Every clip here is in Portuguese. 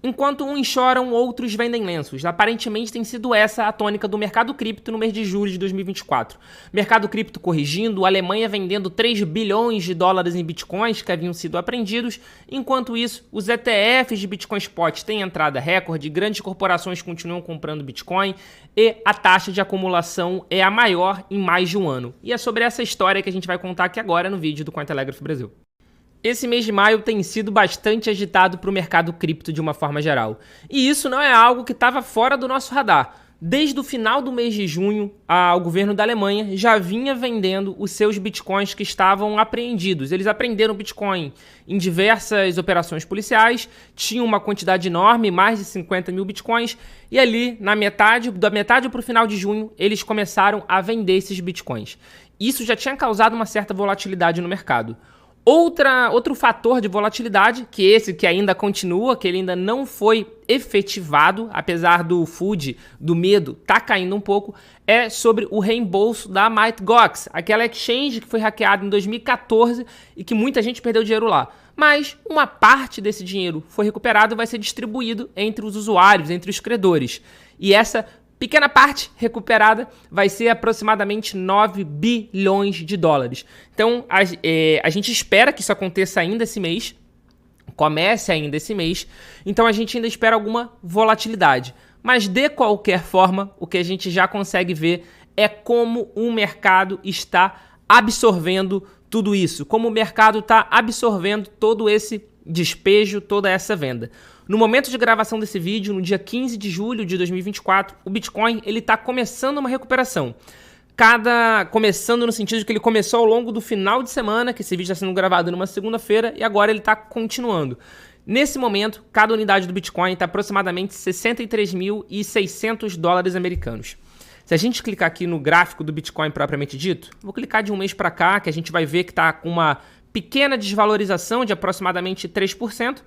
Enquanto uns choram, outros vendem lenços. Aparentemente tem sido essa a tônica do mercado cripto no mês de julho de 2024. Mercado cripto corrigindo, a Alemanha vendendo 3 bilhões de dólares em bitcoins que haviam sido apreendidos. Enquanto isso, os ETFs de Bitcoin Spot têm entrada recorde, grandes corporações continuam comprando Bitcoin e a taxa de acumulação é a maior em mais de um ano. E é sobre essa história que a gente vai contar aqui agora no vídeo do Cointelegraph Brasil. Esse mês de maio tem sido bastante agitado para o mercado cripto de uma forma geral. E isso não é algo que estava fora do nosso radar. Desde o final do mês de junho, o governo da Alemanha já vinha vendendo os seus bitcoins que estavam apreendidos. Eles apreenderam Bitcoin em diversas operações policiais, tinham uma quantidade enorme, mais de 50 mil bitcoins, e ali, da metade para o final de junho, eles começaram a vender esses bitcoins. Isso já tinha causado uma certa volatilidade no mercado. Outro fator de volatilidade, que ainda continua, que ele ainda não foi efetivado, apesar do FUD, do medo, tá caindo um pouco, é sobre o reembolso da Mt. Gox, aquela exchange que foi hackeada em 2014 e que muita gente perdeu dinheiro lá. Mas uma parte desse dinheiro foi recuperado e vai ser distribuído entre os usuários, entre os credores. E essa pequena parte recuperada vai ser aproximadamente 9 bilhões de dólares. Então, a gente espera que isso aconteça ainda esse mês, comece ainda esse mês, então a gente ainda espera alguma volatilidade. Mas, de qualquer forma, o que a gente já consegue ver é como o mercado está absorvendo tudo isso, como o mercado está absorvendo todo esse despejo, toda essa venda. No momento de gravação desse vídeo, no dia 15 de julho de 2024, o Bitcoin está começando uma recuperação. Começando no sentido de que ele começou ao longo do final de semana, que esse vídeo está sendo gravado numa segunda-feira, e agora ele está continuando. Nesse momento, cada unidade do Bitcoin está aproximadamente 63.600 dólares americanos. Se a gente clicar aqui no gráfico do Bitcoin propriamente dito, vou clicar de um mês para cá, que a gente vai ver que está com uma pequena desvalorização de aproximadamente 3%.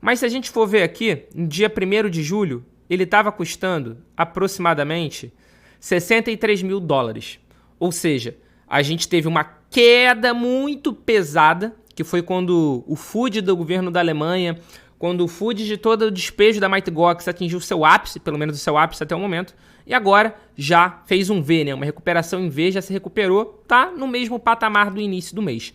Mas se a gente for ver aqui, no dia 1º de julho, ele estava custando aproximadamente 63 mil dólares. Ou seja, a gente teve uma queda muito pesada, que foi quando o FUD do governo da Alemanha, quando o FUD de todo o despejo da Mt. Gox atingiu o seu ápice, pelo menos o seu ápice até o momento, e agora já fez um V, né? Uma recuperação em V, já se recuperou, tá no mesmo patamar do início do mês.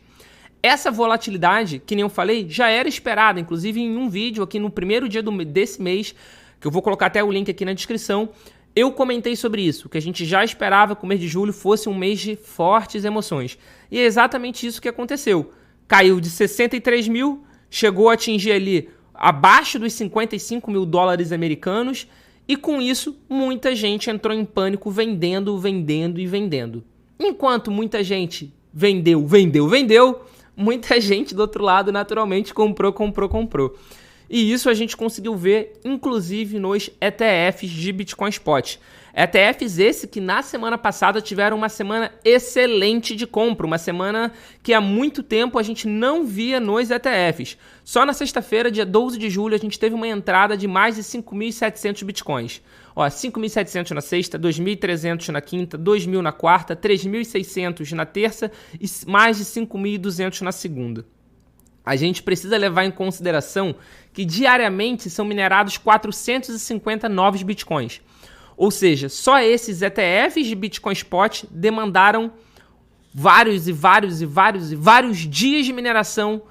Essa volatilidade, que nem eu falei, já era esperada, inclusive em um vídeo aqui no primeiro dia desse mês, que eu vou colocar até o link aqui na descrição, eu comentei sobre isso, que a gente já esperava que o mês de julho fosse um mês de fortes emoções. E é exatamente isso que aconteceu. Caiu de 63 mil, chegou a atingir ali abaixo dos 55 mil dólares americanos, e com isso muita gente entrou em pânico vendendo e vendendo. Enquanto muita gente vendeu, muita gente do outro lado naturalmente comprou. E isso a gente conseguiu ver inclusive nos ETFs de Bitcoin Spot. ETFs esse que na semana passada tiveram uma semana excelente de compra, uma semana que há muito tempo a gente não via nos ETFs. Só na sexta-feira, dia 12 de julho, a gente teve uma entrada de mais de 5.700 Bitcoins. 5.700 na sexta, 2.300 na quinta, 2.000 na quarta, 3.600 na terça e mais de 5.200 na segunda. A gente precisa levar em consideração que diariamente são minerados 450 novos Bitcoins. Ou seja, só esses ETFs de Bitcoin Spot demandaram vários dias de mineração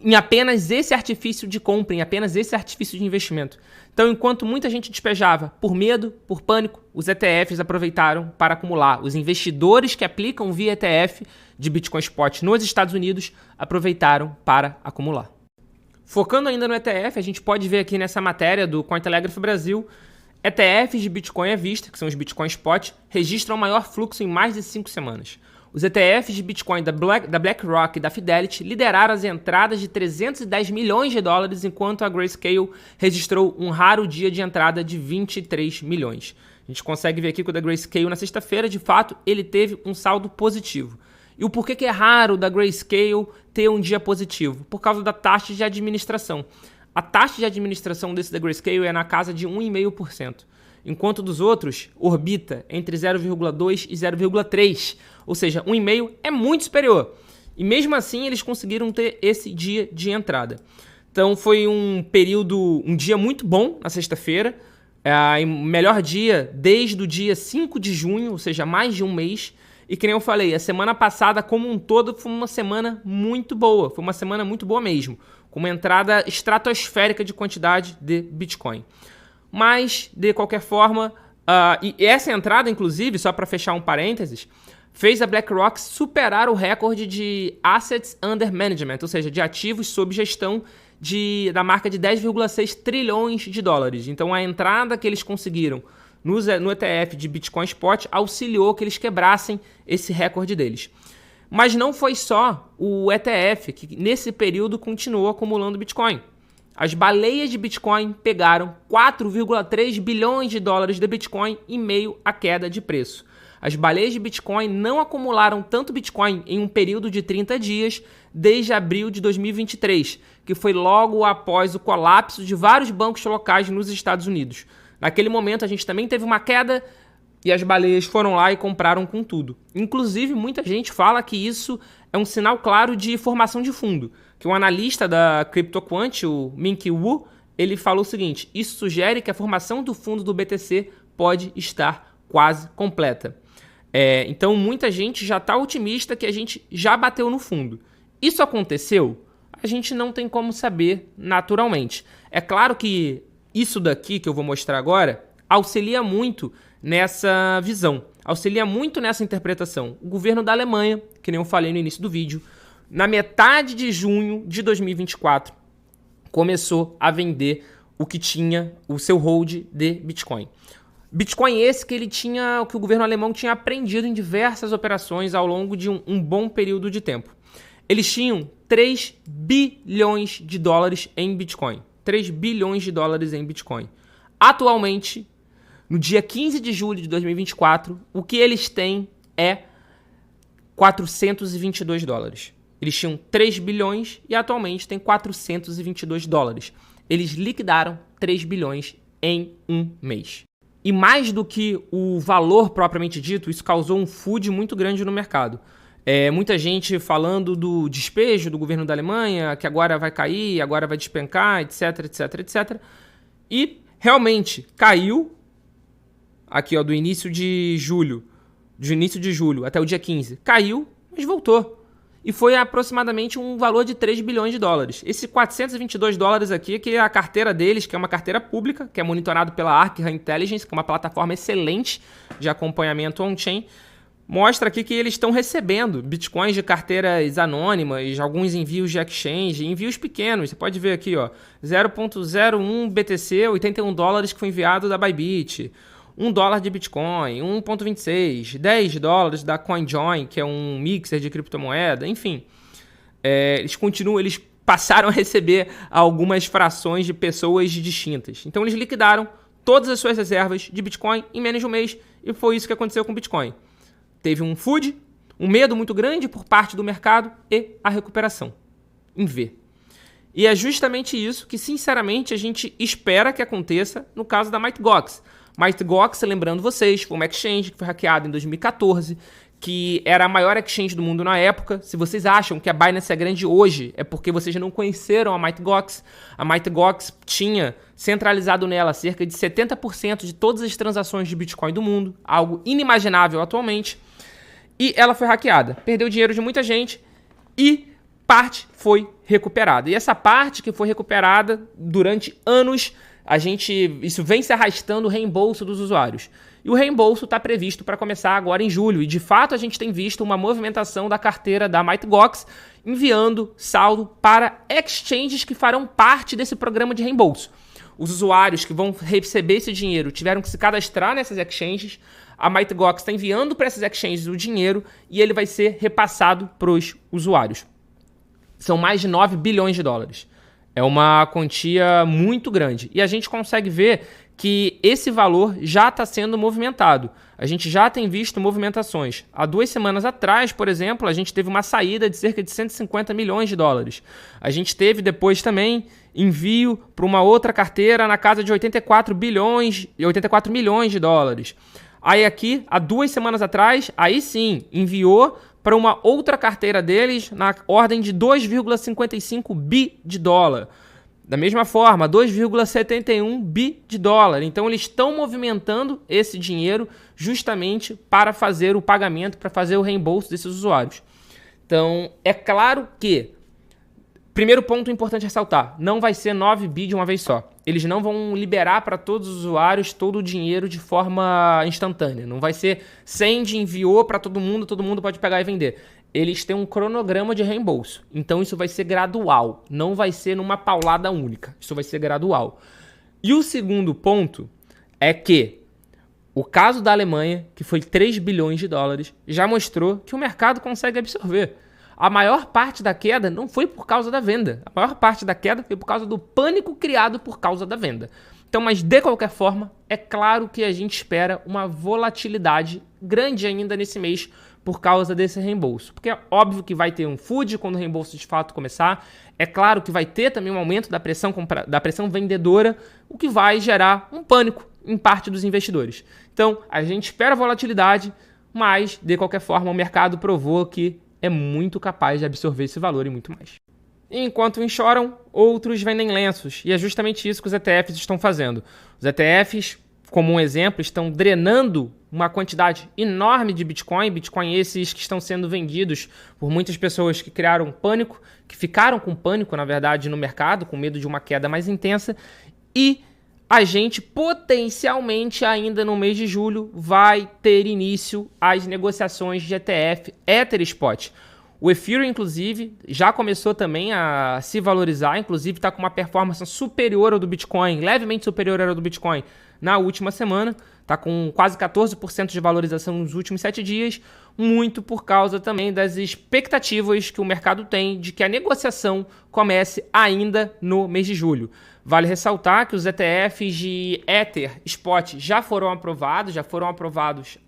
em apenas esse artifício de compra, em apenas esse artifício de investimento. Então, enquanto muita gente despejava por medo, por pânico, os ETFs aproveitaram para acumular. Os investidores que aplicam via ETF de Bitcoin Spot nos Estados Unidos aproveitaram para acumular. Focando ainda no ETF, a gente pode ver aqui nessa matéria do Cointelegraph Brasil, ETFs de Bitcoin à vista, que são os Bitcoin Spot, registram o maior fluxo em mais de 5 semanas. Os ETFs de Bitcoin da BlackRock e da Fidelity lideraram as entradas de 310 milhões de dólares, enquanto a Grayscale registrou um raro dia de entrada de 23 milhões. A gente consegue ver aqui que o da Grayscale na sexta-feira, de fato, ele teve um saldo positivo. E o porquê que é raro da Grayscale ter um dia positivo? Por causa da taxa de administração. A taxa de administração desse da Grayscale é na casa de 1,5%, enquanto dos outros orbita entre 0,2 e 0,3, ou seja, 1,5 é muito superior. E mesmo assim eles conseguiram ter esse dia de entrada. Então foi um dia muito bom na sexta-feira, o melhor dia desde o dia 5 de junho, ou seja, mais de um mês. E que nem eu falei, a semana passada como um todo foi uma semana muito boa, foi uma semana muito boa mesmo, com uma entrada estratosférica de quantidade de Bitcoin. Mas, de qualquer forma, e essa entrada, inclusive, só para fechar um parênteses, fez a BlackRock superar o recorde de Assets Under Management, ou seja, de ativos sob gestão da marca de 10,6 trilhões de dólares. Então, a entrada que eles conseguiram no ETF de Bitcoin Spot auxiliou que eles quebrassem esse recorde deles. Mas não foi só o ETF que nesse período continuou acumulando Bitcoin. As baleias de Bitcoin pegaram 4,3 bilhões de dólares de Bitcoin em meio à queda de preço. As baleias de Bitcoin não acumularam tanto Bitcoin em um período de 30 dias desde abril de 2023, que foi logo após o colapso de vários bancos locais nos Estados Unidos. Naquele momento a gente também teve uma queda e as baleias foram lá e compraram com tudo. Inclusive, muita gente fala que isso é um sinal claro de formação de fundo. Que um analista da CryptoQuant, o Ming Wu, ele falou o seguinte: isso sugere que a formação do fundo do BTC pode estar quase completa. Então, muita gente já está otimista que a gente já bateu no fundo. Isso aconteceu? A gente não tem como saber naturalmente. É claro que isso daqui que eu vou mostrar agora auxilia muito nessa visão, auxilia muito nessa interpretação. O governo da Alemanha, que nem eu falei no início do vídeo, na metade de junho de 2024, começou a vender o que tinha o seu hold de Bitcoin. Bitcoin esse que o governo alemão tinha aprendido em diversas operações ao longo de um bom período de tempo. Eles tinham 3 bilhões de dólares em Bitcoin. 3 bilhões de dólares em Bitcoin. Atualmente, no dia 15 de julho de 2024, o que eles têm é 422 dólares. Eles tinham 3 bilhões e atualmente tem 422 dólares. Eles liquidaram 3 bilhões em um mês. E mais do que o valor propriamente dito, isso causou um FUD muito grande no mercado. Muita gente falando do despejo do governo da Alemanha, que agora vai cair, agora vai despencar, etc, etc, etc. E realmente caiu, aqui ó, do início de julho até o dia 15, caiu, mas voltou. E foi aproximadamente um valor de 3 bilhões de dólares. Esse 422 dólares aqui, que é a carteira deles, que é uma carteira pública, que é monitorado pela Arca Intelligence, que é uma plataforma excelente de acompanhamento on-chain, mostra aqui que eles estão recebendo bitcoins de carteiras anônimas, alguns envios de exchange, envios pequenos. Você pode ver aqui, ó, 0.01 BTC, 81 dólares que foi enviado da Bybit, $1 de Bitcoin, 1.26, 10 dólares da CoinJoin, que é um mixer de criptomoeda, enfim. Eles passaram a receber algumas frações de pessoas distintas. Então eles liquidaram todas as suas reservas de Bitcoin em menos de um mês e foi isso que aconteceu com o Bitcoin. Teve um FUD, um medo muito grande por parte do mercado e a recuperação em V. E é justamente isso que, sinceramente, a gente espera que aconteça no caso da Mt. Gox. Mt. Gox, lembrando vocês, foi uma exchange que foi hackeada em 2014, que era a maior exchange do mundo na época. Se vocês acham que a Binance é grande hoje, é porque vocês não conheceram a Mt. Gox. A Mt. Gox tinha centralizado nela cerca de 70% de todas as transações de Bitcoin do mundo, algo inimaginável atualmente. E ela foi hackeada, perdeu dinheiro de muita gente e parte foi recuperada. E essa parte que foi recuperada durante anos, isso vem se arrastando o reembolso dos usuários. E o reembolso está previsto para começar agora em julho. E de fato a gente tem visto uma movimentação da carteira da Mt. Gox enviando saldo para exchanges que farão parte desse programa de reembolso. Os usuários que vão receber esse dinheiro tiveram que se cadastrar nessas exchanges. A Mt. Gox está enviando para essas exchanges o dinheiro e ele vai ser repassado para os usuários. São mais de 9 bilhões de dólares. É uma quantia muito grande. E a gente consegue ver que esse valor já está sendo movimentado. A gente já tem visto movimentações. Há 2 semanas atrás, por exemplo, a gente teve uma saída de cerca de 150 milhões de dólares. A gente teve depois também envio para uma outra carteira na casa de 84 milhões de dólares. Aí aqui, há 2 semanas atrás, aí sim, enviou para uma outra carteira deles na ordem de 2,55 bi de dólar. Da mesma forma, 2,71 bi de dólar. Então eles estão movimentando esse dinheiro justamente para fazer o pagamento, para fazer o reembolso desses usuários. Então é claro que, primeiro ponto importante ressaltar, não vai ser 9 bi de uma vez só. Eles não vão liberar para todos os usuários todo o dinheiro de forma instantânea. Não vai ser send, enviou para todo mundo pode pegar e vender. Eles têm um cronograma de reembolso. Então isso vai ser gradual, não vai ser numa paulada única. Isso vai ser gradual. E o segundo ponto é que o caso da Alemanha, que foi 3 bilhões de dólares, já mostrou que o mercado consegue absorver. A maior parte da queda não foi por causa da venda. A maior parte da queda foi por causa do pânico criado por causa da venda. Então, mas de qualquer forma, é claro que a gente espera uma volatilidade grande ainda nesse mês por causa desse reembolso. Porque é óbvio que vai ter um FUD quando o reembolso de fato começar. É claro que vai ter também um aumento da pressão vendedora, o que vai gerar um pânico em parte dos investidores. Então, a gente espera volatilidade, mas de qualquer forma o mercado provou que é muito capaz de absorver esse valor e muito mais. Enquanto uns choram, outros vendem lenços. E é justamente isso que os ETFs estão fazendo. Os ETFs, como um exemplo, estão drenando uma quantidade enorme de Bitcoin. Bitcoin esses que estão sendo vendidos por muitas pessoas que criaram pânico, que ficaram com pânico, na verdade, no mercado, com medo de uma queda mais intensa. E a gente potencialmente ainda no mês de julho vai ter início as negociações de ETF Ether Spot. O Ethereum, inclusive, já começou também a se valorizar, inclusive está com uma performance superior ao do Bitcoin, levemente superior ao do Bitcoin na última semana, está com quase 14% de valorização nos últimos 7 dias, muito por causa também das expectativas que o mercado tem de que a negociação comece ainda no mês de julho. Vale ressaltar que os ETFs de Ether Spot já foram aprovados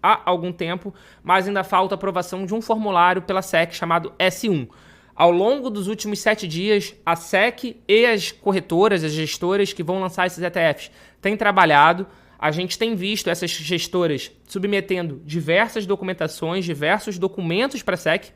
há algum tempo, mas ainda falta a aprovação de um formulário pela SEC chamado S1. Ao longo dos últimos 7 dias, a SEC e as corretoras, as gestoras que vão lançar esses ETFs têm trabalhado. A gente tem visto essas gestoras submetendo diversas documentações, diversos documentos para a SEC.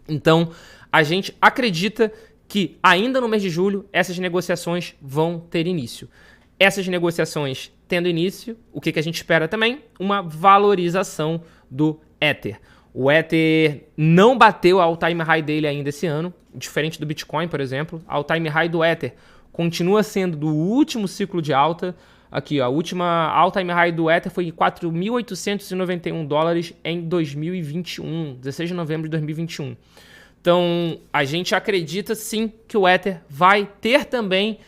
Então, a gente acredita que ainda no mês de julho essas negociações vão ter início. Essas negociações tendo início, o que a gente espera também? Uma valorização do Ether. O Ether não bateu a all-time high dele ainda esse ano, diferente do Bitcoin, por exemplo. A all-time high do Ether continua sendo do último ciclo de alta. Aqui, ó, a última all-time high do Ether foi 4.891 dólares em 2021, 16 de novembro de 2021. Então, a gente acredita sim que o Ether vai ter também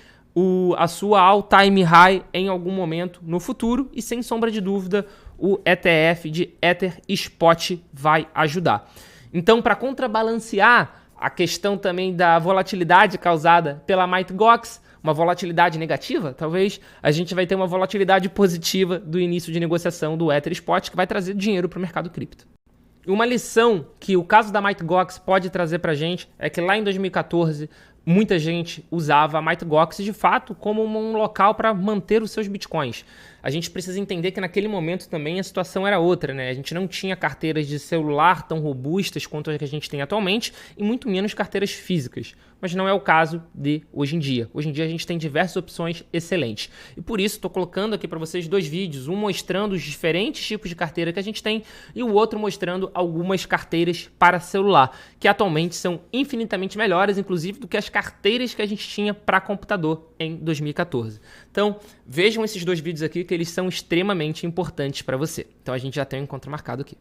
a sua all-time high em algum momento no futuro e, sem sombra de dúvida, o ETF de Ether Spot vai ajudar. Então, para contrabalancear a questão também da volatilidade causada pela Mt. Gox, uma volatilidade negativa, talvez a gente vai ter uma volatilidade positiva do início de negociação do Ether Spot, que vai trazer dinheiro para o mercado cripto. Uma lição que o caso da Mt. Gox pode trazer para a gente é que lá em 2014 muita gente usava a Mt. Gox de fato como um local para manter os seus bitcoins. A gente precisa entender que naquele momento também a situação era outra, né? A gente não tinha carteiras de celular tão robustas quanto as que a gente tem atualmente e muito menos carteiras físicas. Mas não é o caso de hoje em dia. Hoje em dia a gente tem diversas opções excelentes. E por isso estou colocando aqui para vocês 2 vídeos, um mostrando os diferentes tipos de carteira que a gente tem e o outro mostrando algumas carteiras para celular, que atualmente são infinitamente melhores, inclusive, do que as carteiras que a gente tinha para computador em 2014. Então, vejam esses 2 vídeos aqui que eles são extremamente importantes para você. Então a gente já tem um encontro marcado aqui.